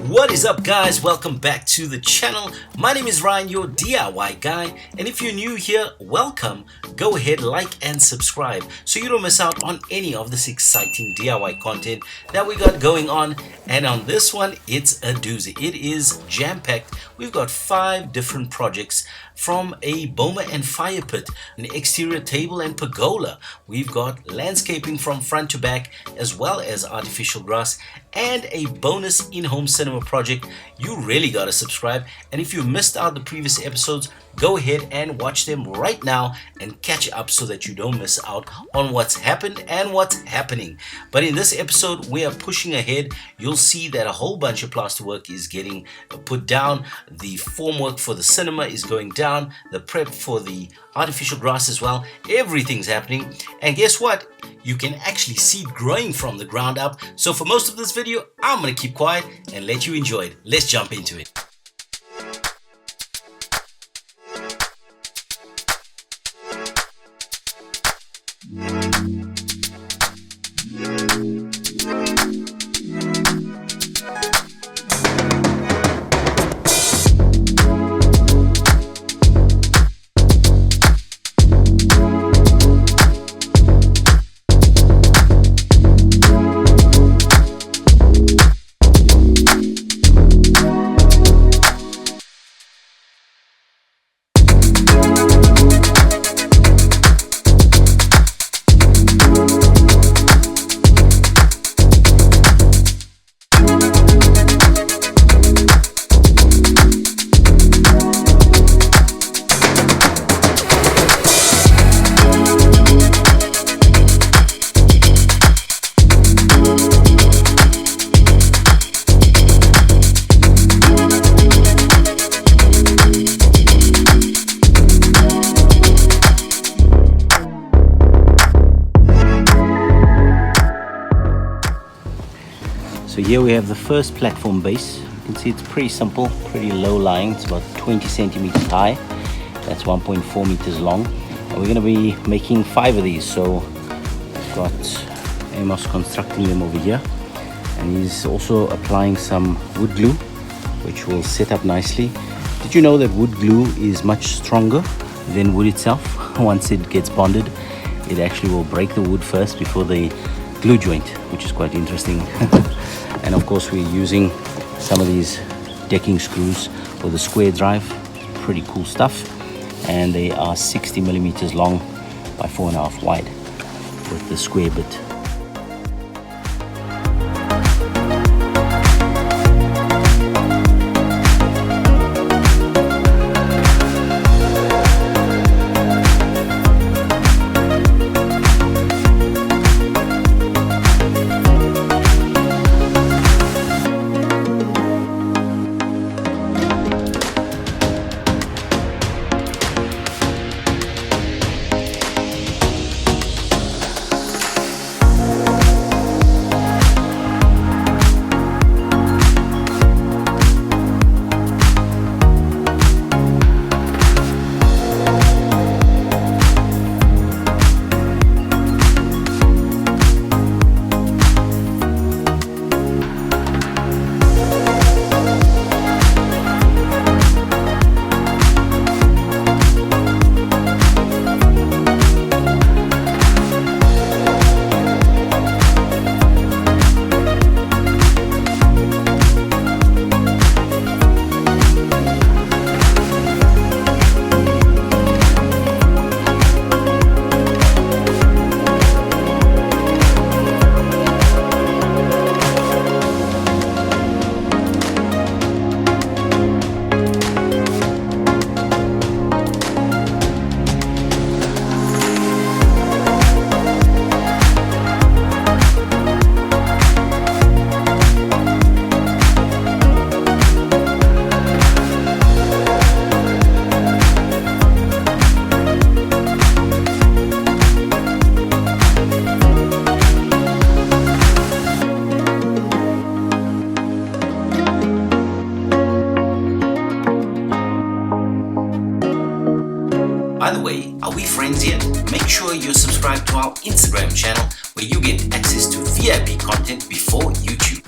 What is up, guys? Welcome back to the channel. My name is Ryan, your DIY guy, and if you're new here, welcome. Go ahead, like and subscribe so you don't miss out on any of this exciting DIY content that we got going on. And on this one, it's a doozy. It is jam-packed. We've got 5 different projects, from a Boma and Firepit, an exterior table and pergola. We've got landscaping from front to back, as well as artificial grass, and a bonus in-home cinema project. You really gotta subscribe, and if you missed out the previous episodes, go ahead and watch them right now and catch up so that you don't miss out on what's happened and what's happening. But in this episode, we are pushing ahead. You'll see that a whole bunch of plasterwork is getting put down. The formwork for the cinema is going down. The prep for the artificial grass as well. Everything's happening. And guess what? You can actually see it growing from the ground up. So for most of this video, I'm gonna keep quiet and let you enjoy it. Let's jump into it. So here we have the first platform base. You can see it's pretty simple, pretty low lying. It's about 20 centimeters high. That's 1.4 meters long. And we're going to be making 5 of these. So we've got Amos constructing them over here. And he's also applying some wood glue, which will set up nicely. Did you know that wood glue is much stronger than wood itself? Once it gets bonded, it actually will break the wood first before the glue joint, which is quite interesting. And of course, we're using some of these decking screws for the square drive. Pretty cool stuff. And they are 60 millimeters long by 4.5 wide with the square bit. By the way, are we friends yet? Make sure you're subscribed to our Instagram channel where you get access to VIP content before YouTube.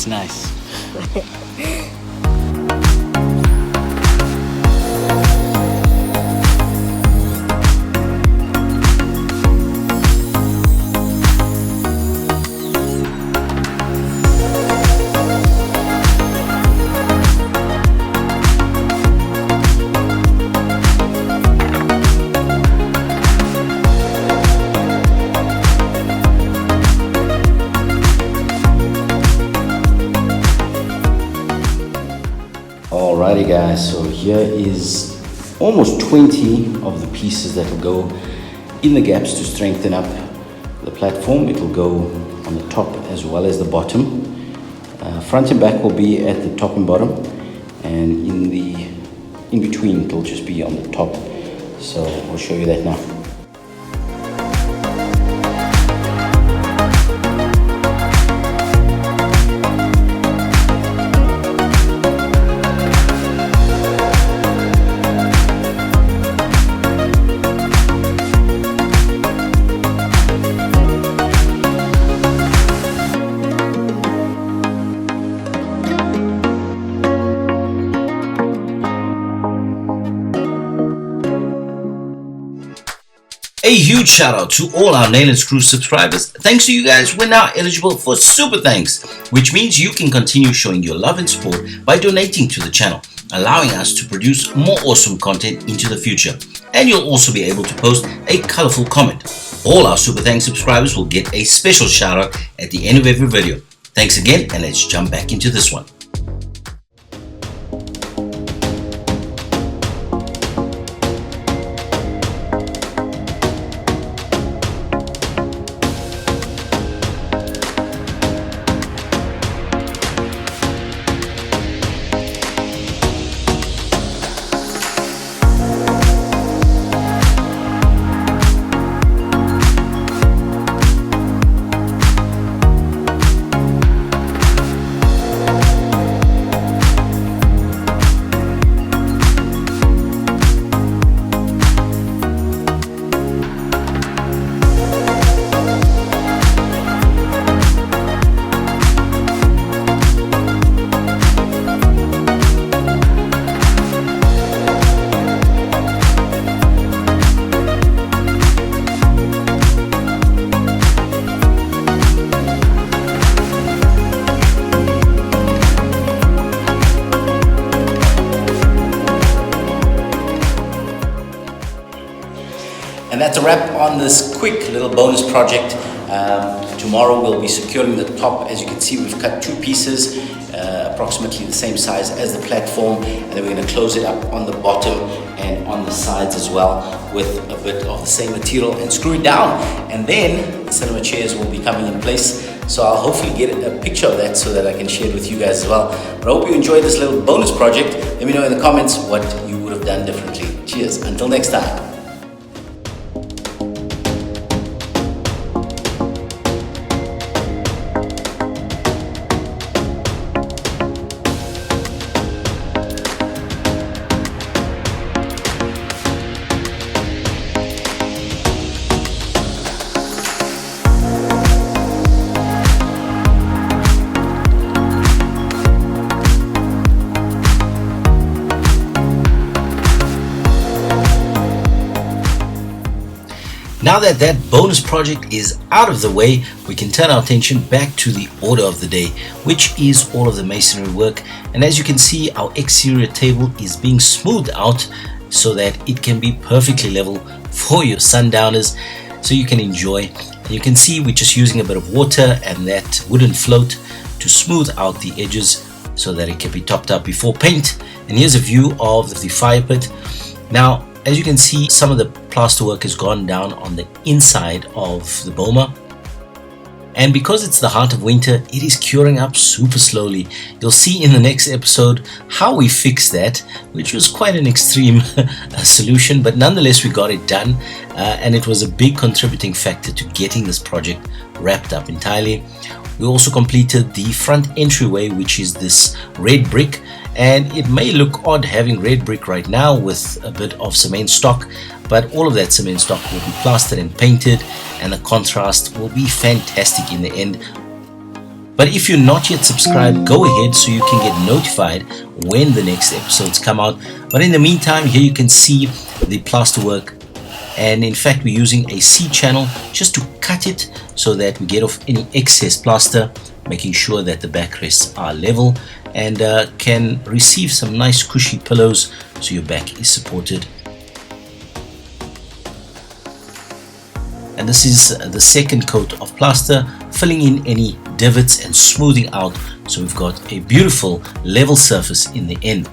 That's nice. Alrighty guys, so here is almost 20 of the pieces that will go in the gaps to strengthen up the platform. It will go on the top as well as the bottom. Front and back will be at the top and bottom, and in between it will just be on the top. So I'll show you that now. A huge shout out to all our Nail and Screw subscribers. Thanks to you guys, we're now eligible for Super Thanks, which means you can continue showing your love and support by donating to the channel, allowing us to produce more awesome content into the future. And you'll also be able to post a colorful comment. All our Super Thanks subscribers will get a special shout out at the end of every video. Thanks again, and let's jump back into this one. And that's a wrap on this quick little bonus project. Tomorrow we'll be securing the top. As you can see, we've cut two pieces, approximately the same size as the platform, and then we're going to close it up on the bottom and on the sides as well with a bit of the same material and screw it down. And then the cinema chairs will be coming in place. So I'll hopefully get a picture of that so that I can share it with you guys as well. But I hope you enjoyed this little bonus project. Let me know in the comments what you would have done differently. Cheers, until next time. Now that that bonus project is out of the way, we can turn our attention back to the order of the day, which is all of the masonry work. And as you can see, our exterior table is being smoothed out so that it can be perfectly level for your sundowners, so you can enjoy. And you can see we're just using a bit of water and that wooden float to smooth out the edges so that it can be topped up before paint. And here's a view of the fire pit. Now, as you can see, some of the plaster work has gone down on the inside of the Boma. And because it's the heart of winter, it is curing up super slowly. You'll see in the next episode how we fixed that, which was quite an extreme solution, but nonetheless we got it done. And it was a big contributing factor to getting this project wrapped up entirely. We also completed the front entryway, which is this red brick. And it may look odd having red brick right now with a bit of cement stock, but all of that cement stock will be plastered and painted, and the contrast will be fantastic in the end. But if you're not yet subscribed, go ahead so you can get notified when the next episodes come out. But in the meantime, here you can see the plaster work, and in fact we're using a C channel just to cut it so that we get off any excess plaster, making sure that the backrests are level and can receive some nice cushy pillows so your back is supported. And this is the second coat of plaster, filling in any divots and smoothing out, so we've got a beautiful level surface in the end.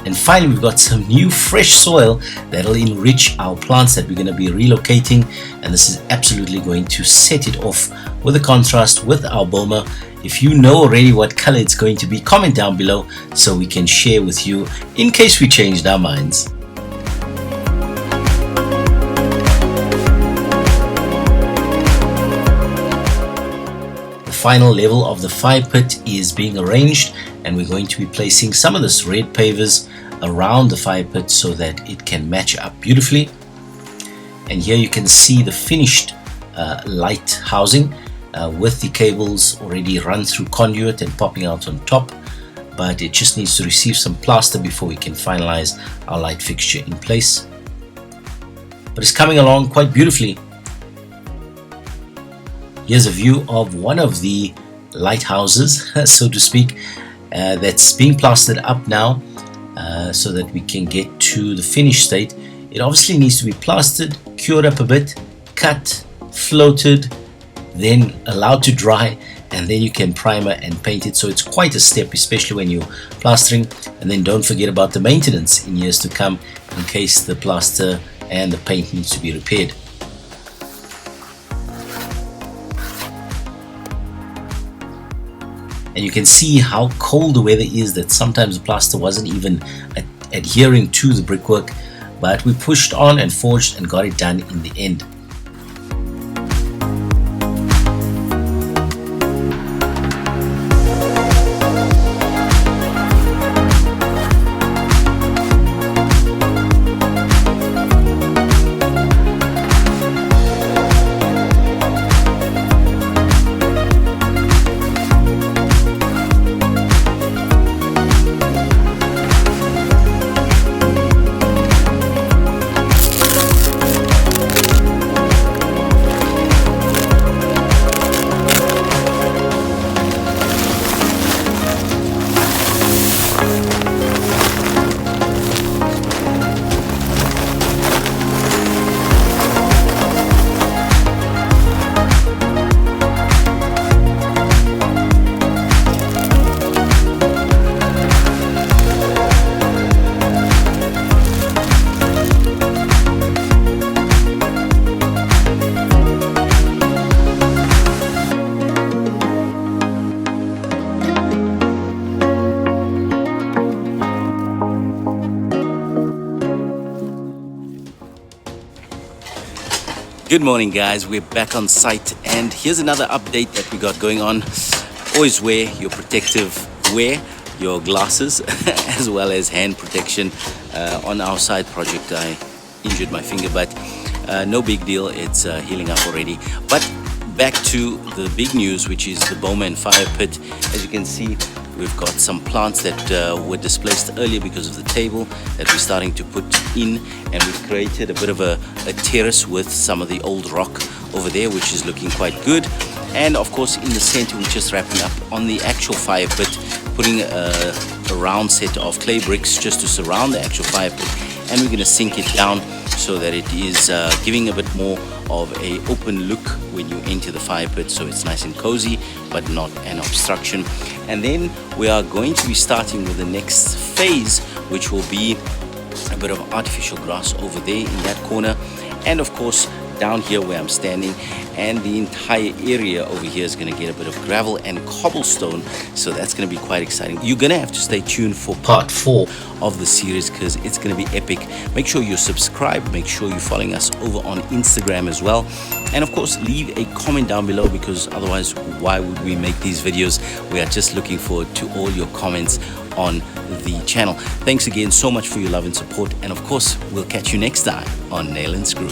And finally, we've got some new fresh soil that'll enrich our plants that we're going to be relocating, and this is absolutely going to set it off with a contrast with our Boma. If you know already what color it's going to be, comment down below so we can share with you in case we changed our minds. The final level of the fire pit is being arranged, and we're going to be placing some of this red pavers around the fire pit so that it can match up beautifully. And here you can see the finished light housing with the cables already run through conduit and popping out on top, but it just needs to receive some plaster before we can finalize our light fixture in place. But it's coming along quite beautifully. Here's a view of one of the lighthouses, so to speak, that's being plastered up now so that we can get to the finished state. It obviously needs to be plastered, cured up a bit, cut, floated, then allowed to dry, and then you can primer and paint it. So it's quite a step, especially when you're plastering. And then don't forget about the maintenance in years to come in case the plaster and the paint needs to be repaired. And you can see how cold the weather is, that sometimes the plaster wasn't even adhering to the brickwork, but we pushed on and forged and got it done in the end. Good morning, guys. We're back on site, and here's another update that we got going on. Always wear your protective wear, your glasses, as well as hand protection. On our side project, I injured my finger, but no big deal. It's healing up already. But back to the big news, which is the Boma and fire pit. As you can see, we've got some plants that were displaced earlier because of the table that we're starting to put in, and we've created a bit of a terrace with some of the old rock over there, which is looking quite good. And of course, in the center, we're just wrapping up on the actual fire pit, putting a round set of clay bricks just to surround the actual fire pit, and we're going to sink it down so that it is giving a bit more of a open look when you enter the fire pit, so it's nice and cozy but not an obstruction. And then we are going to be starting with the next phase, which will be a bit of artificial grass over there in that corner, and of course down here where I'm standing, and the entire area over here is going to get a bit of gravel and cobblestone, so that's going to be quite exciting. You're going to have to stay tuned for part 4 of the series because it's going to be epic. Make sure you're subscribed, make sure you're following us over on Instagram as well, and of course leave a comment down below, because otherwise why would we make these videos? We are just looking forward to all your comments on the channel. Thanks again so much for your love and support, and of course we'll catch you next time on Nail and Screw.